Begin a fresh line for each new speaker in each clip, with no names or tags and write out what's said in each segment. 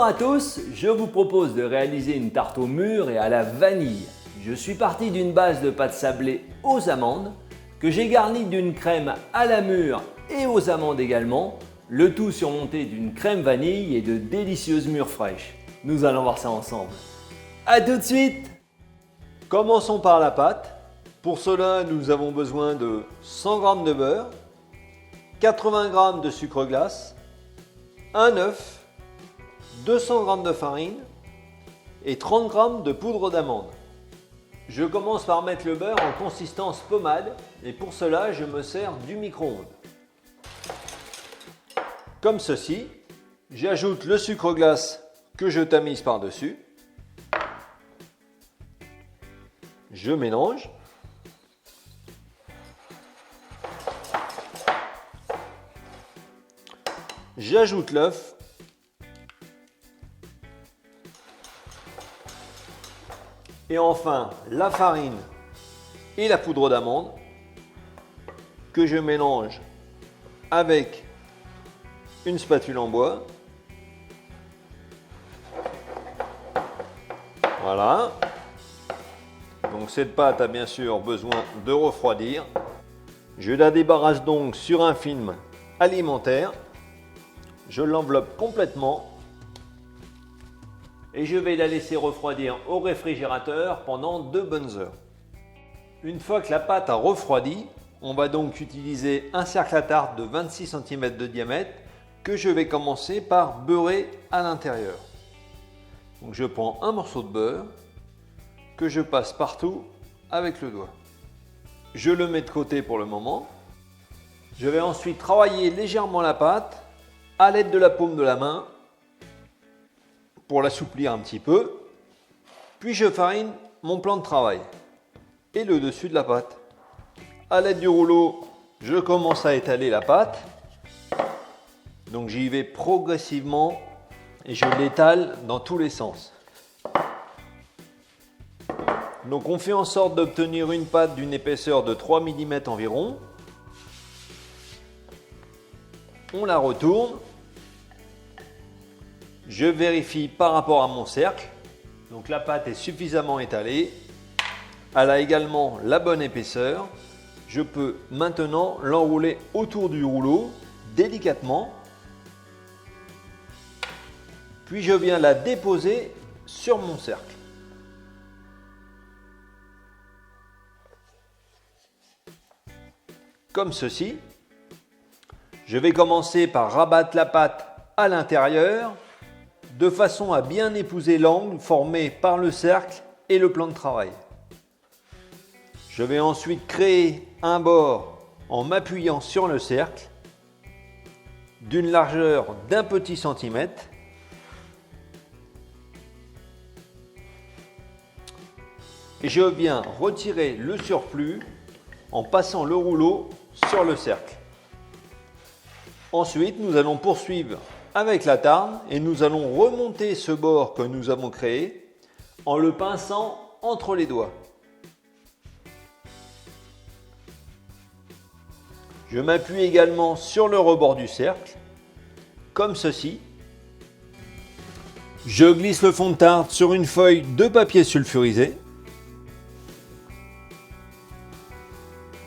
à tous, je vous propose de réaliser une tarte au mûr et à la vanille. Je suis parti d'une base de pâte sablée aux amandes que j'ai garnie d'une crème à la mûre et aux amandes également, le tout surmonté d'une crème vanille et de délicieuses mûres fraîches. Nous allons voir ça ensemble. A tout de suite! Commençons par la pâte. Pour cela, nous avons besoin de 100 g de beurre, 80 g de sucre glace, un œuf, 200 g de farine et 30 g de poudre d'amande. Je commence par mettre le beurre en consistance pommade et pour cela je me sers du micro-ondes. Comme ceci, j'ajoute le sucre glace que je tamise par-dessus. Je mélange. J'ajoute l'œuf. Et enfin, la farine et la poudre d'amande que je mélange avec une spatule en bois. Voilà. Donc cette pâte a bien sûr besoin de refroidir. Je la débarrasse donc sur un film alimentaire. Je l'enveloppe complètement. Et je vais la laisser refroidir au réfrigérateur pendant 2 bonnes heures. Une fois que la pâte a refroidi, on va donc utiliser un cercle à tarte de 26 cm de diamètre que je vais commencer par beurrer à l'intérieur. Donc je prends un morceau de beurre que je passe partout avec le doigt. Je le mets de côté pour le moment. Je vais ensuite travailler légèrement la pâte à l'aide de la paume de la main pour l'assouplir un petit peu, puis je farine mon plan de travail et le dessus de la pâte. À l'aide du rouleau, je commence à étaler la pâte. Donc j'y vais progressivement et je l'étale dans tous les sens. Donc on fait en sorte d'obtenir une pâte d'une épaisseur de 3 mm environ. On la retourne. Je vérifie par rapport à mon cercle. Donc la pâte est suffisamment étalée. Elle a également la bonne épaisseur. Je peux maintenant l'enrouler autour du rouleau délicatement. Puis je viens la déposer sur mon cercle. Comme ceci. Je vais commencer par rabattre la pâte à l'intérieur de façon à bien épouser l'angle formé par le cercle et le plan de travail. Je vais ensuite créer un bord en m'appuyant sur le cercle d'une largeur d'un petit centimètre. Et je viens retirer le surplus en passant le rouleau sur le cercle. Ensuite, nous allons poursuivre avec la tarte et nous allons remonter ce bord que nous avons créé en le pinçant entre les doigts. Je m'appuie également sur le rebord du cercle, comme ceci. Je glisse le fond de tarte sur une feuille de papier sulfurisé,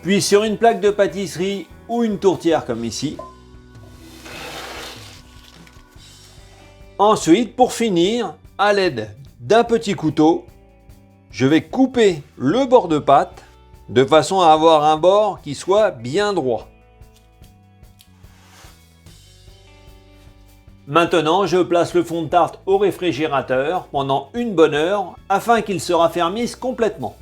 puis sur une plaque de pâtisserie ou une tourtière comme ici. Ensuite, pour finir, à l'aide d'un petit couteau, je vais couper le bord de pâte de façon à avoir un bord qui soit bien droit. Maintenant, je place le fond de tarte au réfrigérateur pendant une bonne heure afin qu'il se raffermisse complètement.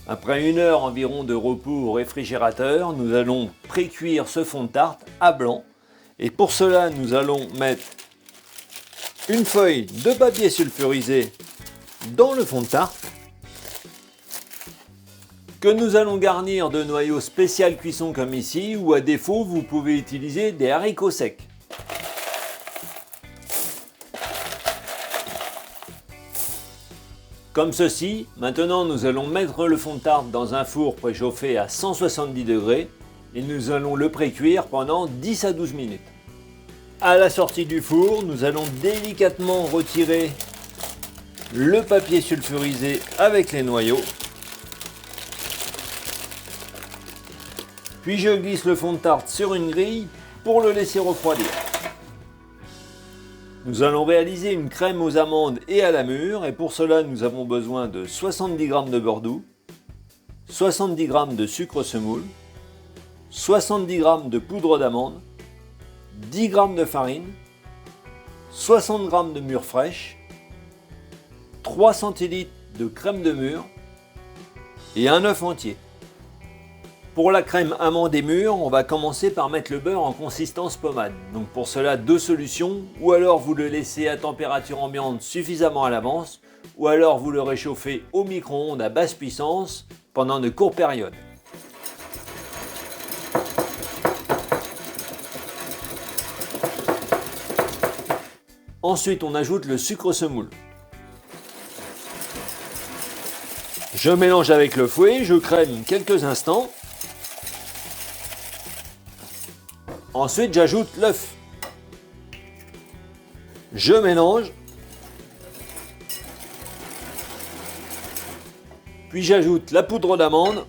Après 1 heure environ de repos au réfrigérateur, nous allons pré-cuire ce fond de tarte à blanc. Et pour cela, nous allons mettre une feuille de papier sulfurisé dans le fond de tarte que nous allons garnir de noyaux spécial cuisson comme ici, ou à défaut, vous pouvez utiliser des haricots secs. Comme ceci. Maintenant, nous allons mettre le fond de tarte dans un four préchauffé à 170 degrés et nous allons le pré-cuire pendant 10 à 12 minutes. À la sortie du four, nous allons délicatement retirer le papier sulfurisé avec les noyaux. Puis je glisse le fond de tarte sur une grille pour le laisser refroidir. Nous allons réaliser une crème aux amandes et à la mûre et pour cela nous avons besoin de 70 g de beurre doux, 70 g de sucre semoule, 70 g de poudre d'amande, 10 g de farine, 60 g de mûre fraîche, 3 cl de crème de mûre et un œuf entier. Pour la crème amande et mûre, on va commencer par mettre le beurre en consistance pommade. Donc pour cela, deux solutions, ou alors vous le laissez à température ambiante suffisamment à l'avance, ou alors vous le réchauffez au micro-ondes à basse puissance pendant de courtes périodes. Ensuite, on ajoute le sucre semoule. Je mélange avec le fouet, je crème quelques instants. Ensuite, j'ajoute l'œuf. Je mélange. Puis j'ajoute la poudre d'amande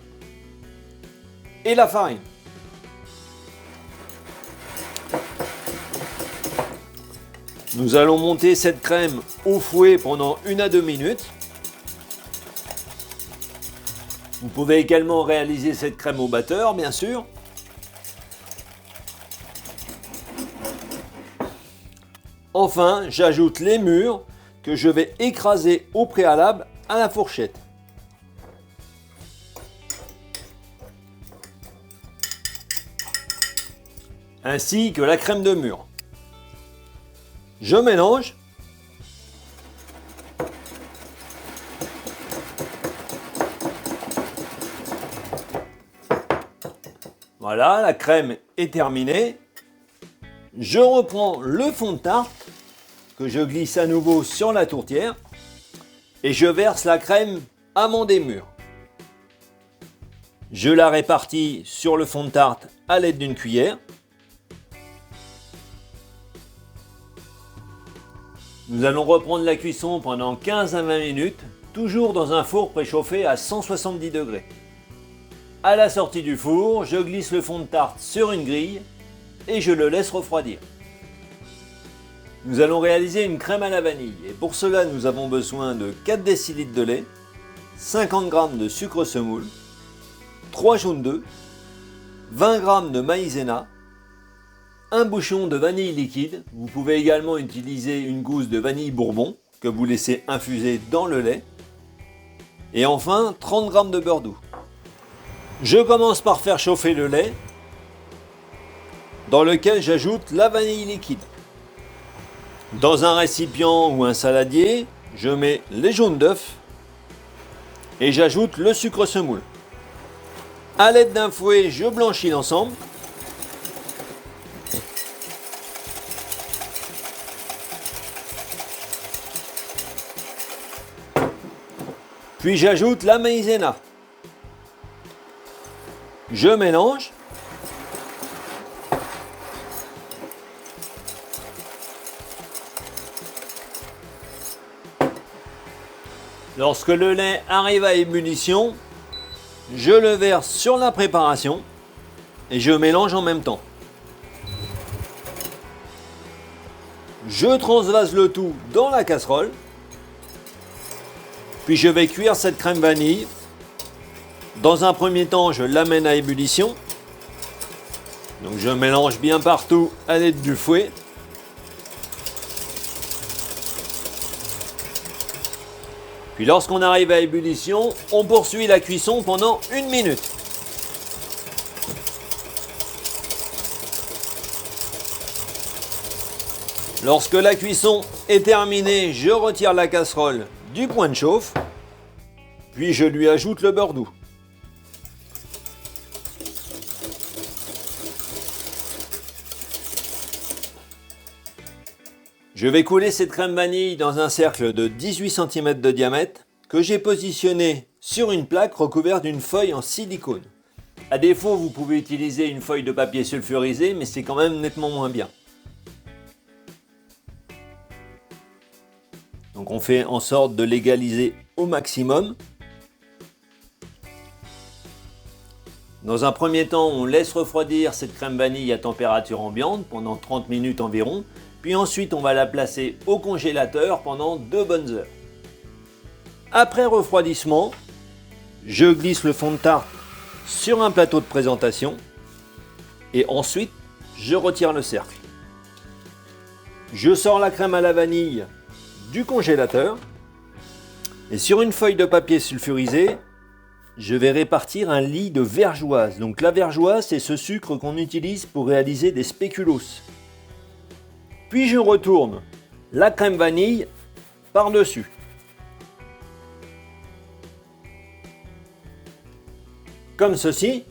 et la farine. Nous allons monter cette crème au fouet pendant 1 à 2 minutes. Vous pouvez également réaliser cette crème au batteur, bien sûr. Enfin, j'ajoute les mûres que je vais écraser au préalable à la fourchette. Ainsi que la crème de mûre. Je mélange. Voilà, la crème est terminée. Je reprends le fond de tarte que je glisse à nouveau sur la tourtière et je verse la crème amande et mûre. Je la répartis sur le fond de tarte à l'aide d'une cuillère. Nous allons reprendre la cuisson pendant 15 à 20 minutes, toujours dans un four préchauffé à 170 degrés. À la sortie du four, je glisse le fond de tarte sur une grille et je le laisse refroidir. Nous allons réaliser une crème à la vanille et pour cela nous avons besoin de 4 décilitres de lait, 50 g de sucre semoule, 3 jaunes d'œufs, 20 g de maïzena, un bouchon de vanille liquide. Vous pouvez également utiliser une gousse de vanille bourbon que vous laissez infuser dans le lait. Et enfin 30 g de beurre doux. Je commence par faire chauffer le lait dans lequel j'ajoute la vanille liquide. Dans un récipient ou un saladier, je mets les jaunes d'œufs et j'ajoute le sucre semoule. A l'aide d'un fouet, je blanchis l'ensemble. Puis j'ajoute la maïzena. Je mélange. Lorsque le lait arrive à ébullition, je le verse sur la préparation et je mélange en même temps. Je transvase le tout dans la casserole. Puis je vais cuire cette crème vanille. Dans un premier temps, je l'amène à ébullition. Donc je mélange bien partout à l'aide du fouet. Puis lorsqu'on arrive à ébullition, on poursuit la cuisson pendant 1 minute. Lorsque la cuisson est terminée, je retire la casserole du point de chauffe, puis je lui ajoute le beurre doux. Je vais couler cette crème vanille dans un cercle de 18 cm de diamètre que j'ai positionné sur une plaque recouverte d'une feuille en silicone. A défaut, vous pouvez utiliser une feuille de papier sulfurisé, mais c'est quand même nettement moins bien. Donc on fait en sorte de l'égaliser au maximum. Dans un premier temps, on laisse refroidir cette crème vanille à température ambiante pendant 30 minutes environ. Puis ensuite, on va la placer au congélateur pendant 2 bonnes heures. Après refroidissement, je glisse le fond de tarte sur un plateau de présentation et ensuite, je retire le cercle. Je sors la crème à la vanille du congélateur et sur une feuille de papier sulfurisé, je vais répartir un lit de vergeoise. Donc la vergeoise, c'est ce sucre qu'on utilise pour réaliser des spéculoos. Puis je retourne la crème vanille par-dessus. Comme ceci.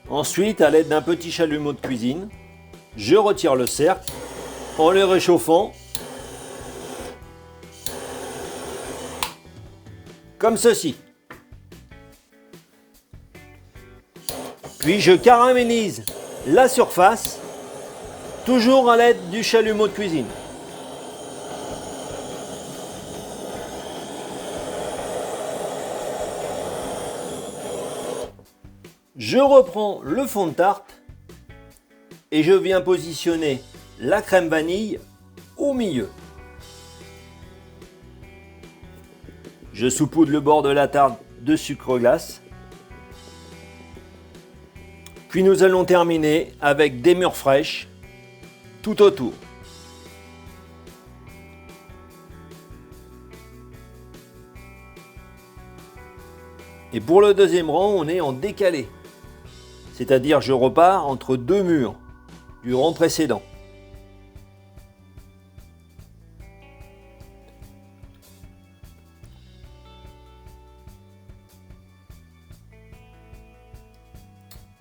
Ensuite, à l'aide d'un petit chalumeau de cuisine, je retire le cercle en le réchauffant. Comme ceci. Puis je caramélise la surface, toujours à l'aide du chalumeau de cuisine. Je reprends le fond de tarte et je viens positionner la crème vanille au milieu. Je saupoudre le bord de la tarte de sucre glace. Puis nous allons terminer avec des mûres fraîches tout autour. Et pour le deuxième rang, on est en décalé. C'est-à-dire je repars entre 2 murs du rang précédent.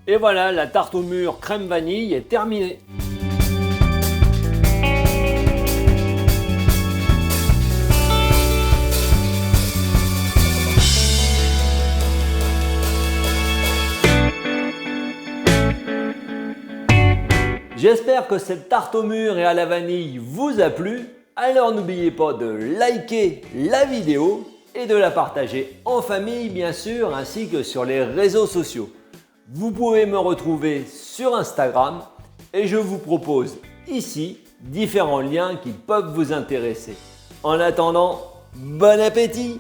Et voilà, la tarte au mûres crème vanille est terminée. J'espère que cette tarte au mûres et à la vanille vous a plu. Alors n'oubliez pas de liker la vidéo et de la partager en famille bien sûr, ainsi que sur les réseaux sociaux. Vous pouvez me retrouver sur Instagram et je vous propose ici différents liens qui peuvent vous intéresser. En attendant, bon appétit!